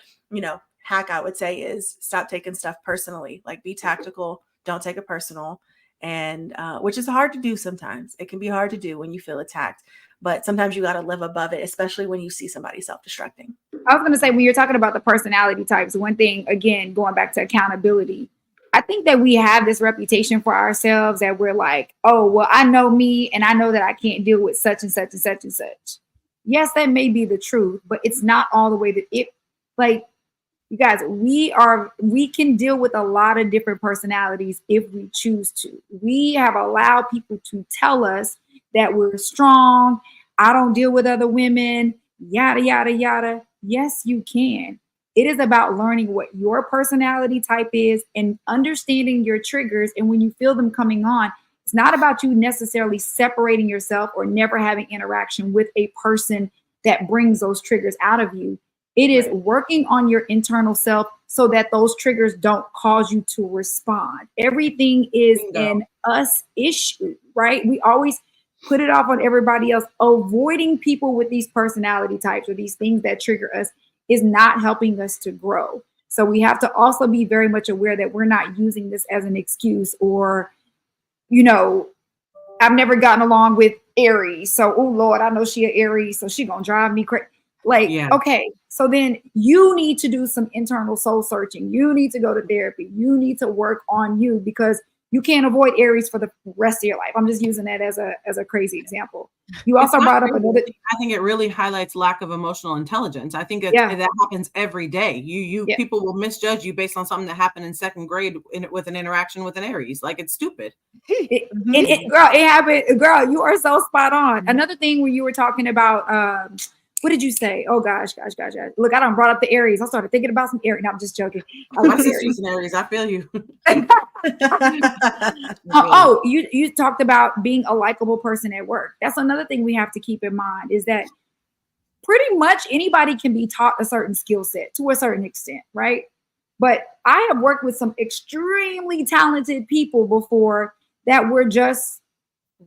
hack I would say is stop taking stuff personally. Like, be tactical, don't take it personal. And which is hard to do sometimes. It can be hard to do when you feel attacked, but sometimes you got to live above it, especially when you see somebody self-destructing. I was going to say, when you're talking about the personality types, one thing, again, going back to accountability, I think that we have this reputation for ourselves that we're like, oh, well, I know me and I know that I can't deal with such and such and such and such. Yes, that may be the truth, but it's not all the way that it, like, you guys, we can deal with a lot of different personalities if we choose to. We have allowed people to tell us that we're strong. I don't deal with other women, yada, yada, yada. Yes, you can. It is about learning what your personality type is and understanding your triggers. And when you feel them coming on, it's not about you necessarily separating yourself or never having interaction with a person that brings those triggers out of you. It is working on your internal self so that those triggers don't cause you to respond. Everything is an us issue, right? We always put it off on everybody else. Avoiding people with these personality types or these things that trigger us is not helping us to grow. So we have to also be very much aware that we're not using this as an excuse or, I've never gotten along with Aries. So, oh Lord, I know she an Aries, so she gonna drive me crazy. Okay, so then you need to do some internal soul searching. You need to go to therapy. You need to work on you because you can't avoid Aries for the rest of your life. I'm just using that as a crazy example. You also brought up another. I think it really highlights lack of emotional intelligence. I think that happens every day. People will misjudge you based on something that happened in second grade with an interaction with an Aries. Like, it's stupid. Girl, it happened. Girl, you are so spot on. Another thing when you were talking about. What did you say? Oh gosh. Look, I done brought up the Aries. I started thinking about some Aries. No, I'm just joking. My sister's an Aries. I feel you. You talked about being a likable person at work. That's another thing we have to keep in mind is that pretty much anybody can be taught a certain skill set to a certain extent, right? But I have worked with some extremely talented people before that were just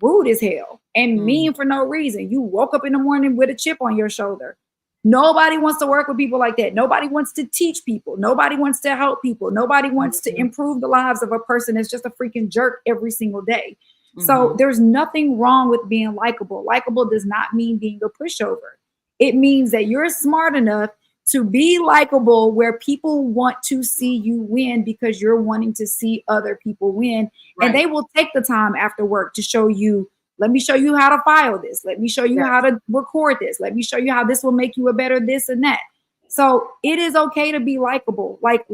rude as hell and mean for no reason. You woke up in the morning with a chip on your shoulder. Nobody wants to work with people like that. Nobody wants to teach people. Nobody wants to help people. Nobody wants to improve the lives of a person that's just a freaking jerk every single day. So there's nothing wrong with being likable. Likable does not mean being a pushover. It means that you're smart enough to be likable where people want to see you win because you're wanting to see other people win. Right. And they will take the time after work to show you, let me show you how to file this. Let me show you how to record this. Let me show you how this will make you a better this and that. So it is okay to be likable. Like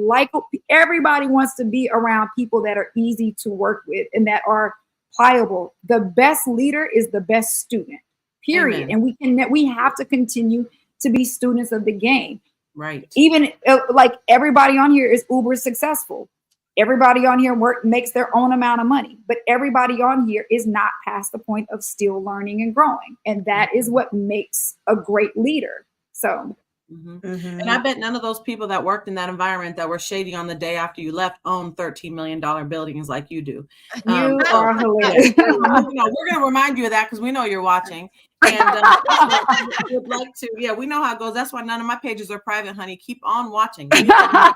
everybody wants to be around people that are easy to work with and that are pliable. The best leader is the best student, period. Amen. And we have to continue to be students of the game. Right. Even like everybody on here is uber successful. Everybody on here makes their own amount of money, but everybody on here is not past the point of still learning and growing. And that is what makes a great leader. So. And I bet none of those people that worked in that environment that were shady on the day after you left own $13 million buildings like you do. You are hilarious. We're going to remind you of that because we know you're watching. And would like to, we know how it goes. That's why none of my pages are private, honey. Keep on watching. I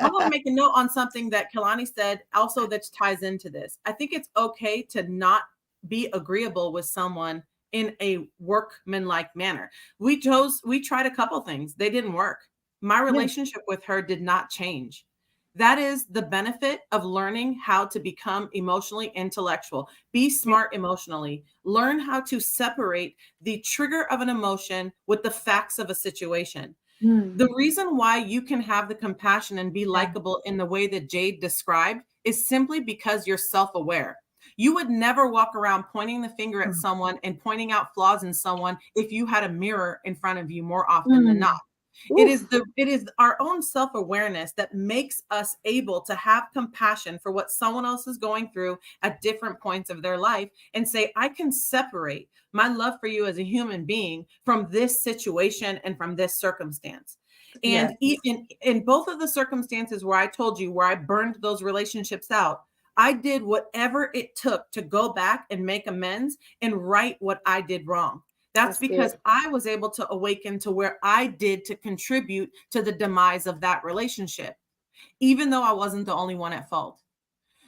want to make a note on something that Kelani said also that ties into this. I think it's okay to not be agreeable with someone in a workmanlike manner. We tried a couple things. They didn't work. My relationship with her did not change. That is the benefit of learning how to become emotionally intellectual. Be smart emotionally. Learn how to separate the trigger of an emotion with the facts of a situation. The reason why you can have the compassion and be likable in the way that Jade described is simply because you're self-aware. You would never walk around pointing the finger at someone and pointing out flaws in someone if you had a mirror in front of you more often than not. It is our own self-awareness that makes us able to have compassion for what someone else is going through at different points of their life and say, I can separate my love for you as a human being from this situation and from this circumstance. And in both of the circumstances where I told you where I burned those relationships out, I did whatever it took to go back and make amends and right what I did wrong. That's because I was able to awaken to where I did to contribute to the demise of that relationship, even though I wasn't the only one at fault.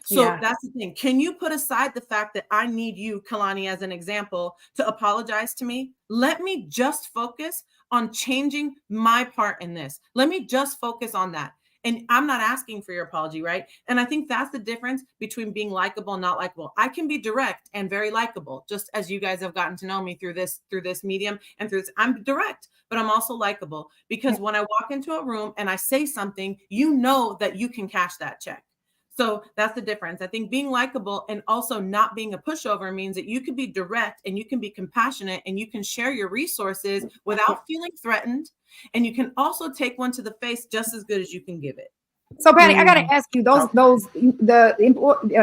So that's the thing. Can you put aside the fact that I need you, Kalani, as an example, to apologize to me? Let me just focus on changing my part in this. Let me just focus on that. And I'm not asking for your apology, right? And I think that's the difference between being likable and not likable. I can be direct and very likable, just as you guys have gotten to know me through this medium and through this. I'm direct, but I'm also likable because when I walk into a room and I say something, you know that you can cash that check. So that's the difference. I think being likable and also not being a pushover means that you can be direct and you can be compassionate and you can share your resources without feeling threatened. And you can also take one to the face just as good as you can give it. So Patty, I got to ask you, the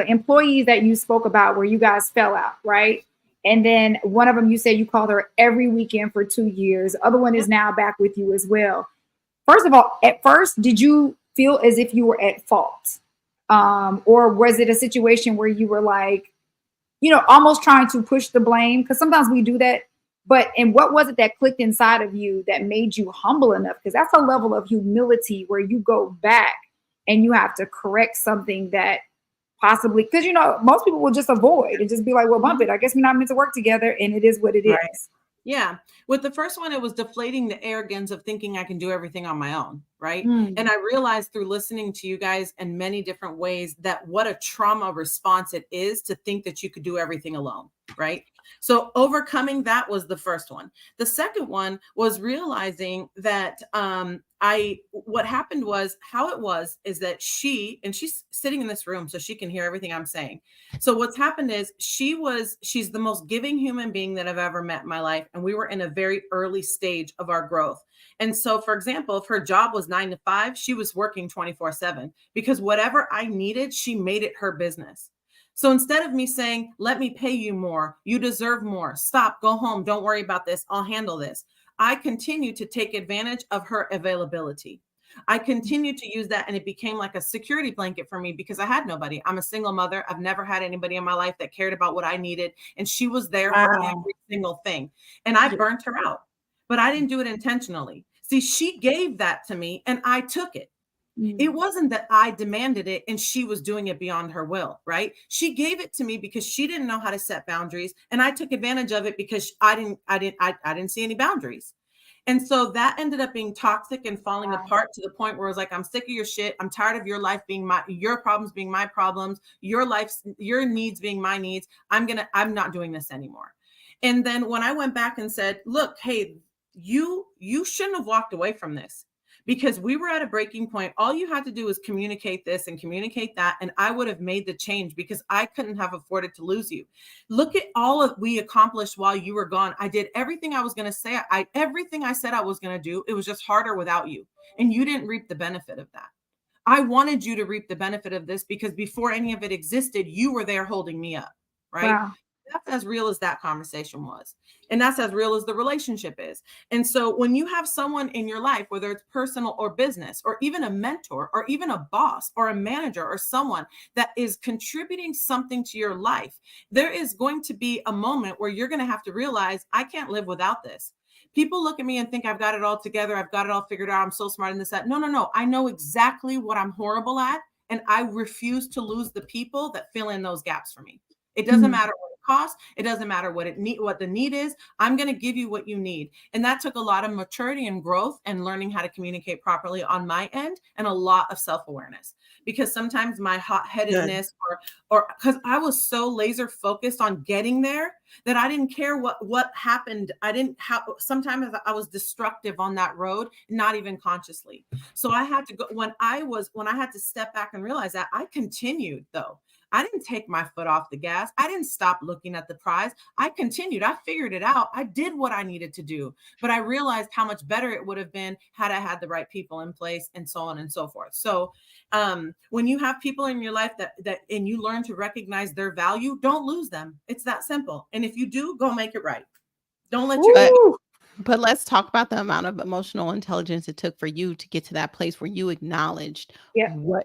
employees that you spoke about where you guys fell out, right? And then one of them, you said you called her every weekend for 2 years. The other one is now back with you as well. First of all, at first, did you feel as if you were at fault? Or was it a situation where you were like, almost trying to push the blame? Because sometimes we do that. And what was it that clicked inside of you that made you humble enough? Because that's a level of humility where you go back and you have to correct something that possibly, because, most people will just avoid and just be like, well, bump it. I guess we're not meant to work together. And it is what it is. Yeah. With the first one, it was deflating the arrogance of thinking I can do everything on my own. Right. And I realized through listening to you guys in many different ways that what a trauma response it is to think that you could do everything alone. Right. So overcoming that was the first one. The second one was realizing that what happened was how it was is that she's sitting in this room so she can hear everything I'm saying. So what's happened is she's the most giving human being that I've ever met in my life. And we were in a very early stage of our growth. And so, for example, if her job was 9 to 5, she was working 24/7 because whatever I needed, she made it her business. So instead of me saying, let me pay you more, you deserve more, stop, go home, don't worry about this, I'll handle this, I continue to take advantage of her availability. I continued to use that and it became like a security blanket for me because I had nobody. I'm a single mother. I've never had anybody in my life that cared about what I needed. And she was there for every single thing. And I burnt her out, but I didn't do it intentionally. See, she gave that to me and I took it. It wasn't that I demanded it and she was doing it beyond her will, right? She gave it to me because she didn't know how to set boundaries. And I took advantage of it because I didn't see any boundaries. And so that ended up being toxic and falling apart to the point where it was like, I'm sick of your shit. I'm tired of your life being your problems being my problems, your needs being my needs. I'm not doing this anymore. And then when I went back and said, look, hey, you shouldn't have walked away from this because we were at a breaking point. All you had to do was communicate this and communicate that. And I would have made the change because I couldn't have afforded to lose you. Look at all of we accomplished while you were gone. I did everything I was going to say. Everything I said I was going to do. It was just harder without you. And you didn't reap the benefit of that. I wanted you to reap the benefit of this because before any of it existed, you were there holding me up. Right. Wow. That's as real as that conversation was. And that's as real as the relationship is. And so when you have someone in your life, whether it's personal or business, or even a mentor, or even a boss or a manager or someone that is contributing something to your life, there is going to be a moment where you're going to have to realize, I can't live without this. People look at me and think I've got it all together. I've got it all figured out. I'm so smart in this, that. No. I know exactly what I'm horrible at. And I refuse to lose the people that fill in those gaps for me. It doesn't matter what it costs. It doesn't matter what the need is. I'm going to give you what you need. And that took a lot of maturity and growth and learning how to communicate properly on my end and a lot of self-awareness, because sometimes my hot-headedness or because I was so laser focused on getting there that I didn't care what happened. Sometimes I was destructive on that road, not even consciously. So I had to go when I had to step back and realize that I continued though. I didn't take my foot off the gas. I didn't stop looking at the prize. I continued. I figured it out. I did what I needed to do. But I realized how much better it would have been had I had the right people in place, and so on and so forth. So when you have people in your life that and you learn to recognize their value, don't lose them. It's that simple. And if you do, go make it right. Don't let your But let's talk about the amount of emotional intelligence it took for you to get to that place where you acknowledged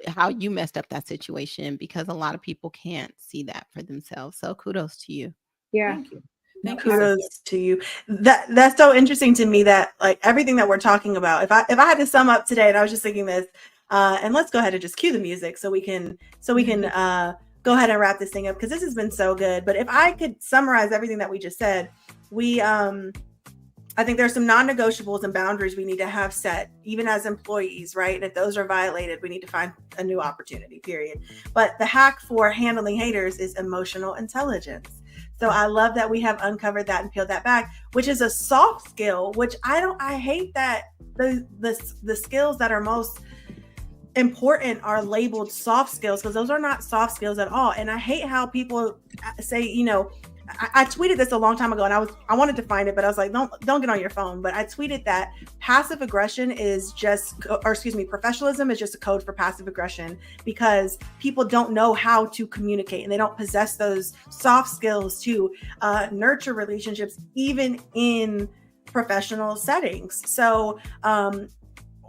how you messed up that situation, because a lot of people can't see that for themselves. So kudos to you. Yeah. Thank you. Thank you. Kudos to you. That's so interesting to me, that like everything that we're talking about. If I had to sum up today, and I was just thinking this, and let's go ahead and just cue the music so we can go ahead and wrap this thing up, because this has been so good. But if I could summarize everything that we just said, I think there's some non-negotiables and boundaries we need to have set, even as employees, right? And if those are violated, we need to find a new opportunity, period. But the hack for handling haters is emotional intelligence. So I love that we have uncovered that and peeled that back, which is a soft skill, which I hate that the skills that are most important are labeled soft skills, because those are not soft skills at all. And I hate how people say, I tweeted this a long time ago, and I wanted to find it, but I was like, don't get on your phone. But I tweeted that passive aggression is professionalism is just a code for passive aggression, because people don't know how to communicate and they don't possess those soft skills to nurture relationships, even in professional settings. So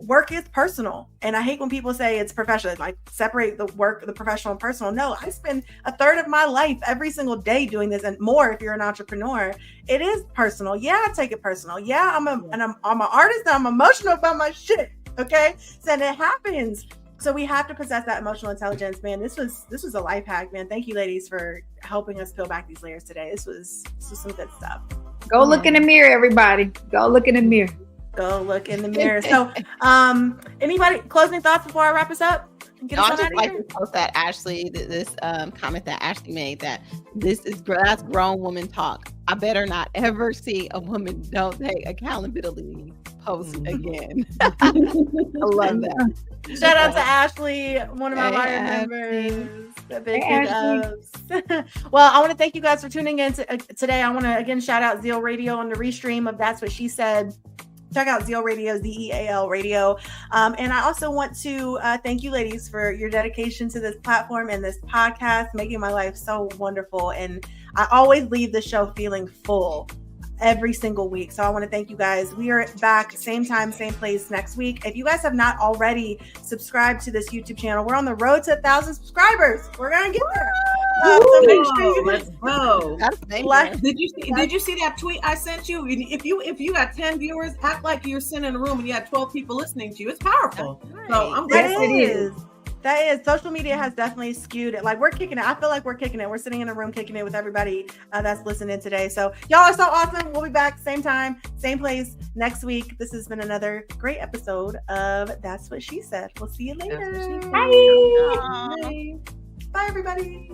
work is personal, and I hate when people say it's professional, like separate the professional and personal. No, I spend a third of my life every single day doing this, and more if you're an entrepreneur. It is personal. Yeah, I take it personal. Yeah, I'm an artist, and I'm emotional about my shit. Okay, so it happens. So we have to possess that emotional intelligence, man. This was a life hack, man. Thank you, ladies, for helping us peel back these layers today. This was some good stuff. Go look in the mirror, everybody. Go look in the mirror. Go look in the mirror. So, anybody closing thoughts before I wrap us up? I just like to post that Ashley, this comment that Ashley made, that that's grown woman talk. I better not ever see a woman don't take accountability post again. I love that. Shout out to Ashley, one of my live members. Big ups. Well, I want to thank you guys for tuning in today. I want to again shout out Zeal Radio on the restream of That's What She Said. Check out Zeal Radio, ZEAL Radio. And I also want to thank you, ladies, for your dedication to this platform and this podcast, making my life so wonderful. And I always leave the show feeling full every single week. So I want to thank you guys. We are back same time, same place next week. If you guys have not already subscribed to this YouTube channel, we're on the road to 1,000 subscribers. We're going to get there. So make sure let's go. Did you see that tweet I sent you? If you got 10 viewers, act like you're sitting in a room and you had 12 people listening to you. It's powerful. Right. So I'm glad it is. That is, social media has definitely skewed it. Like, we're kicking it. I feel like we're kicking it. We're sitting in a room kicking it with everybody that's listening today. So y'all are so awesome. We'll be back same time, same place next week. This has been another great episode of That's What She Said. We'll see you later. Bye. Bye, everybody.